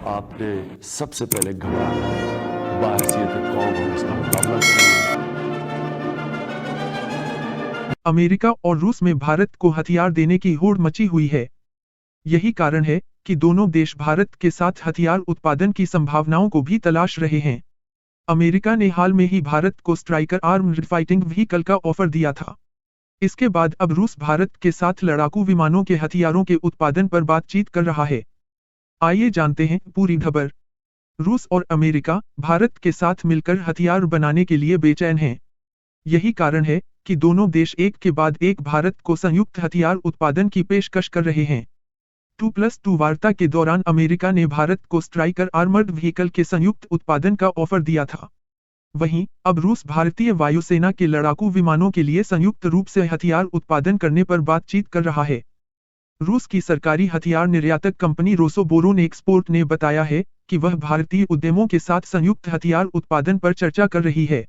आपने सबसे पहले घबराना है। बाहर से ये कौन हो इसका मुकाबला करेंगे। अमेरिका और रूस में भारत को हथियार देने की होड़ मची हुई है। यही कारण है कि दोनों देश भारत के साथ हथियार उत्पादन की संभावनाओं को भी तलाश रहे हैं। अमेरिका ने हाल में ही भारत को स्ट्राइकर आर्म्ड फाइटिंग व्हीकल का ऑफर दिया था। इसके बाद अब रूस भारत के साथ लड़ाकू विमानों के हथियारों के उत्पादन पर बातचीत कर रहा है। आइए जानते हैं पूरी खबर। रूस और अमेरिका भारत के साथ मिलकर हथियार बनाने के लिए बेचैन हैं। यही कारण है कि दोनों देश एक के बाद एक भारत को संयुक्त हथियार उत्पादन की पेशकश कर रहे हैं। 2+2 वार्ता के दौरान अमेरिका ने भारत को स्ट्राइकर आर्मर्ड व्हीकल के संयुक्त उत्पादन का ऑफर दिया था। वहीं अब रूस भारतीय वायुसेना के लड़ाकू विमानों के लिए संयुक्त रूप से हथियार उत्पादन करने पर बातचीत कर रहा है। रूस की सरकारी हथियार निर्यातक कंपनी रोसोबोरोन एक्सपोर्ट ने बताया है कि वह भारतीय उद्यमों के साथ संयुक्त हथियार उत्पादन पर चर्चा कर रही है।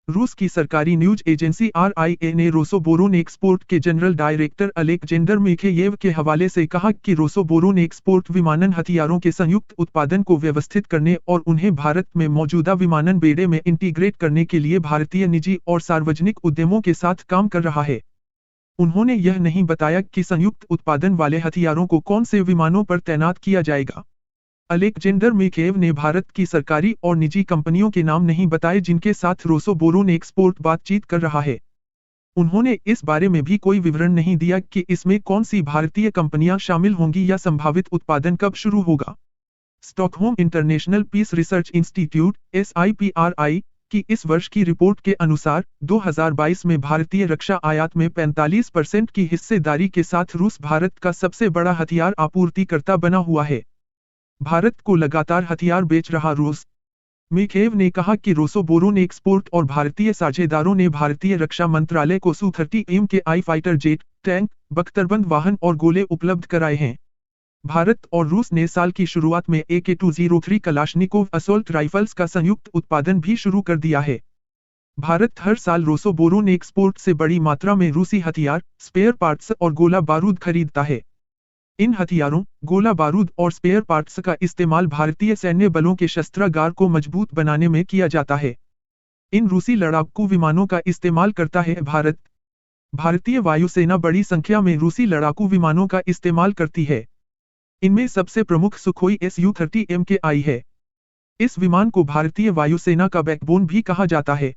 रूस की सरकारी न्यूज एजेंसी RIA ने रोसोबोरोन एक्सपोर्ट के जनरल डायरेक्टर अलेक्जेंडर मिखेयेव के हवाले से कहा कि रोसोबोरोन एक्सपोर्ट विमानन हथियारों के संयुक्त उत्पादन को व्यवस्थित करने और उन्हें भारत में मौजूदा विमानन बेड़े में इंटीग्रेट करने के लिए भारतीय निजी और सार्वजनिक उद्यमों के साथ काम कर रहा है। उन्होंने यह नहीं बताया कि संयुक्त उत्पादन वाले हथियारों को कौन से विमानों पर तैनात किया जाएगा। अलेक्जेंडर मिखेव ने भारत की सरकारी और निजी कंपनियों के नाम नहीं बताए जिनके साथ रोसोबोरोन एक्सपोर्ट बातचीत कर रहा है। उन्होंने इस बारे में भी कोई विवरण नहीं दिया कि इसमें कौन सी भारतीय कंपनियां शामिल होंगी या संभावित उत्पादन कब शुरू होगा। Stockholm International Peace Research Institute SIPRI की इस वर्ष की रिपोर्ट के अनुसार 2022 में भारतीय रक्षा आयात में 45% की हिस्सेदारी के साथ रूस भारत का सबसे बड़ा हथियार आपूर्तिकर्ता बना हुआ है। भारत को लगातार हथियार बेच रहा रूस। मिखेव ने कहा कि रोसोबोरोन एक्सपोर्ट और भारतीय साझेदारों ने भारतीय रक्षा मंत्रालय को Su-30 MKI fighter jet, tank, बख्तरबंद वाहन और गोले उपलब्ध कराए हैं। भारत और रूस ने साल की शुरुआत में AK-203 कलाशनिकोव असोल्ट राइफल्स का संयुक्त उत्पादन भी शुरू कर दिया है। भारत हर साल रोसोबोरोन एक्सपोर्ट से बड़ी मात्रा में रूसी हथियार, स्पेयर पार्ट्स और गोला बारूद खरीदता है। इन हथियारों, गोला बारूद और स्पेयर पार्ट्स का इस्तेमाल भारतीय सैन्य बलों के शस्त्रागार को मजबूत बनाने में किया जाता है। इन रूसी लड़ाकू विमानों का इस्तेमाल करता है भारत। भारतीय वायुसेना बड़ी संख्या में रूसी लड़ाकू विमानों का इस्तेमाल करती है। इनमें सबसे प्रमुख सुखोई Su-30 MKI है। इस विमान को भारतीय वायुसेना का बैकबोन भी कहा जाता है।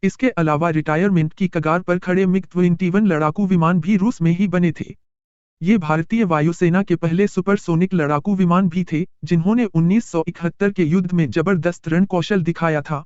इसके अलावा रिटायरमेंट की कगार पर खड़े MiG-21 लड़ाकू विमान भी रूस में ही बने थे। ये भारतीय वायुसेना के पहले सुपरसोनिक लड़ाकू विमान भी थे, जिन्होंने 1971 के युद्ध में जबरदस्त रण कौशल दिखाया था।